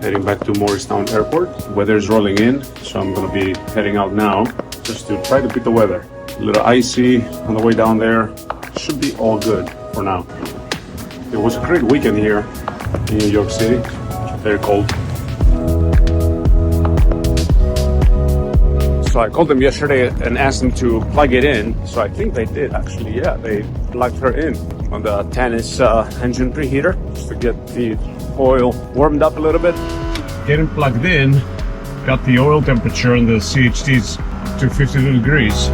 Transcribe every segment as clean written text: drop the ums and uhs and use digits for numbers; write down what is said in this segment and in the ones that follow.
heading back to Morristown Airport. Weather's rolling in, so I'm gonna be heading out now just to try to beat the weather. A little icy on the way down there. Should be all good for now. It was a great weekend here in New York City. Very cold. So I called them yesterday and asked them to plug it in. So I think they did actually. Yeah, they plugged her in on the Tannis engine preheater just to get the oil warmed up a little bit. Getting plugged in, got the oil temperature on the CHTs to 52 degrees.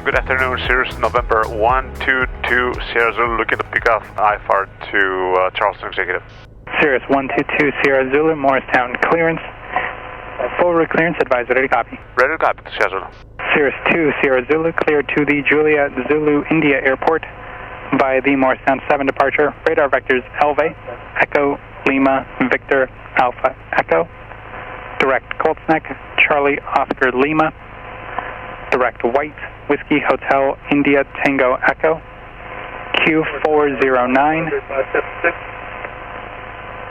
Good afternoon, Cirrus November 122 Sierra Zulu looking to pick off IFR to Charleston Executive. Cirrus 122 Sierra Zulu, Morristown clearance. Forward clearance, advise ready to copy. Ready to copy to Sierra Zulu. Cirrus 2 Sierra Zulu, cleared to the Juliet Zulu India Airport via the Morristown 7 departure. Radar vectors Elve, Echo, Lima, Victor, Alpha, Echo. Direct Cold Snack, Charlie, Oscar, Lima. Direct White, Whiskey Hotel India Tango Echo, Q409,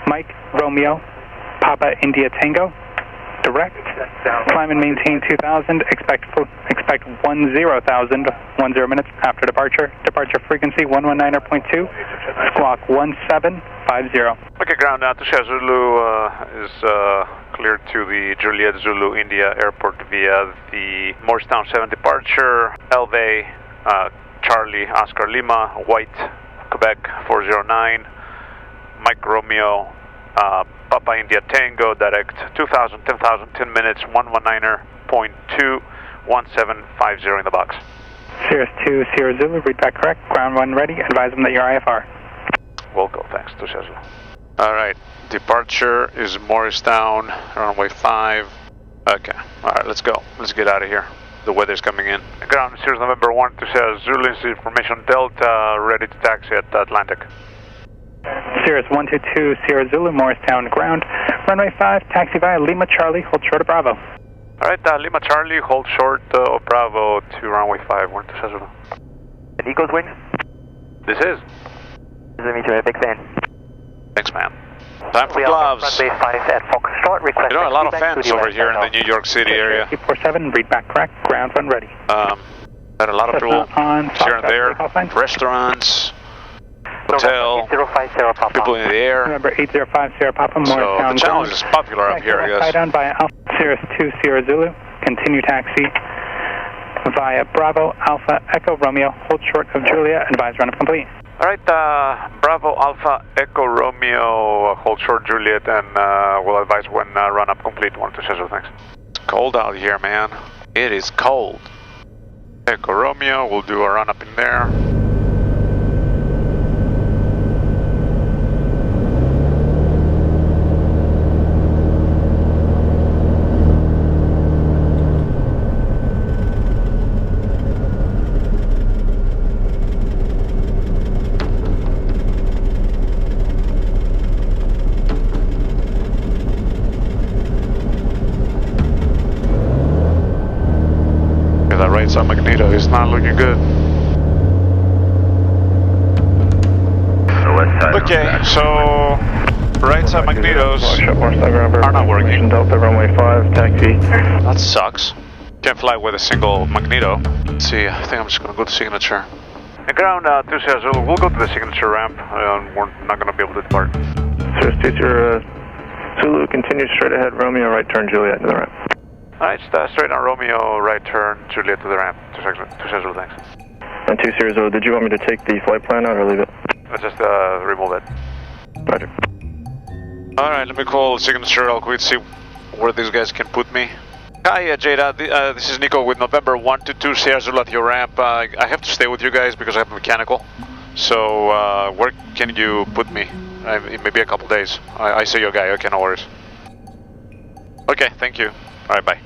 Mike Romeo, Papa India Tango, direct, climb and maintain 2000, expect 10,000, 10 minutes after departure, departure frequency 119.2, squawk 1750. Okay, ground now to Sierra Zulu is cleared to the Juliet Zulu India Airport via the Morristown 7 departure, Elve, Charlie, Oscar Lima, White, Quebec 409, Mike Romeo, Papa India Tango, direct 2000, 10,000, 10 minutes, 119.2, 1750 in the box. Cirrus 2 Sierra Zulu, read back correct, ground 1 ready, advise them that you're IFR. We'll go, thanks to Sierra Zulu. Alright, departure is Morristown, runway 5. Okay, alright, let's go. Let's get out of here. The weather's coming in. Ground, Cirrus November 1 to Sierra Zulu, information Delta, ready to taxi at Atlantic. Cirrus 122 Sierra Zulu, Morristown ground, runway 5, taxi via Lima Charlie, hold short of Bravo. Alright, Lima Charlie, hold short of Bravo to runway 5, 1 to Sierra Zulu. And Eagles wings? This is. Nice to meet you, a big fan. Thanks, man. Time for gloves. Runway 5 at Foxtrot, request. You know, a lot of fans over here in the New York City area. 47, read back correct, ground 1 ready. Had a lot of people here and there, restaurants, hotel, people in the air. Remember 805 Sierra Papa, Morristown. So the challenge is popular up here, I guess. Down by Alpha, Cirrus 2 Sierra Zulu, continue taxi via Bravo, Alpha, Echo, Romeo, hold short of Julia, advise run up complete. Alright, Bravo, Alpha, Echo, Romeo, hold short Juliet, and we'll advise when run up complete. 1 to Cesar, thanks. It's cold out here, man. It is cold. Echo, Romeo, we'll do a run up in there. That right side Magneto is not looking good. Okay, so right side Magnetos are not working. Delta runway 5, taxi. That sucks. Can't fly with a single Magneto. Let's see, I think I'm just gonna go to signature. And ground 2 Sierra Zulu, we'll go to the signature ramp. We're not gonna be able to depart. Cirrus 2 Sierra Zulu, continue straight ahead, Romeo, right turn, Juliet to the ramp. Alright, straight on Romeo, right turn, Juliet to the ramp. 2 Sierra Zulu, thanks. And 2 Sierra Zulu, did you want me to take the flight plan out or leave it? Let's just remove it. Roger. Alright, let me call signature real quick, see where these guys can put me. Hi, Jada, this is Nico with November 122 Sierra Zulu at your ramp. I have to stay with you guys because I have a mechanical. So, where can you put me? Maybe a couple days. I see your guy, okay, no worries. Okay, thank you. Alright, bye.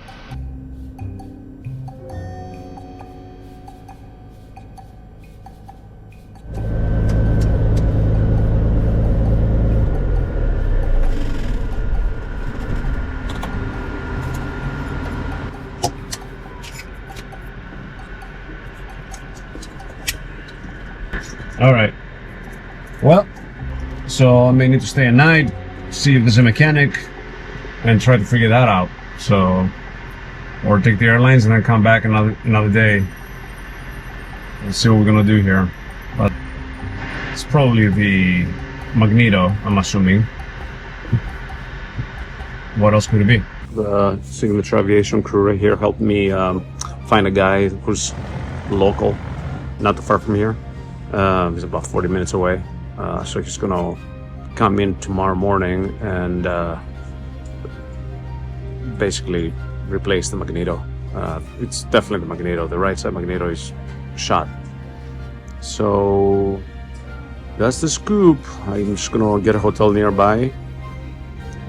All right. Well, so I may need to stay at night, see if there's a mechanic, and try to figure that out. So, or take the airlines and then come back another day and see what we're gonna do here. But it's probably the Magneto, I'm assuming. What else could it be? The Signature Aviation crew right here helped me find a guy who's local, not too far from here. He's about 40 minutes away. So he's gonna come in tomorrow morning and basically replace the Magneto. It's definitely the Magneto. The right side Magneto is shot. So that's the scoop. I'm just gonna get a hotel nearby,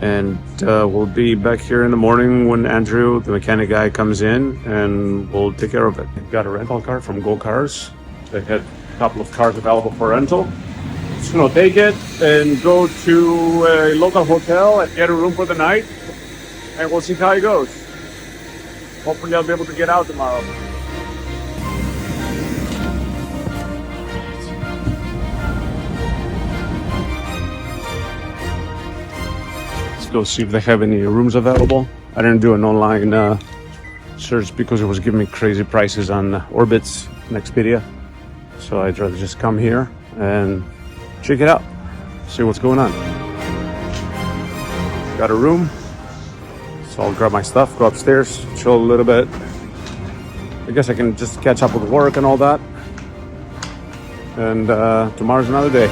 and we'll be back here in the morning when Andrew, the mechanic guy, comes in, and we'll take care of it. Got a rental car from Go Cars. They had a couple of cars available for rental. Just gonna take it and go to a local hotel and get a room for the night, and we'll see how it goes. Hopefully I'll be able to get out tomorrow. Let's go see if they have any rooms available. I didn't do an online search because it was giving me crazy prices on Orbitz and Expedia. So I'd rather just come here and check it out, see what's going on. Got a room, so I'll grab my stuff, go upstairs, chill a little bit. I guess I can just catch up with work and all that. And tomorrow's another day.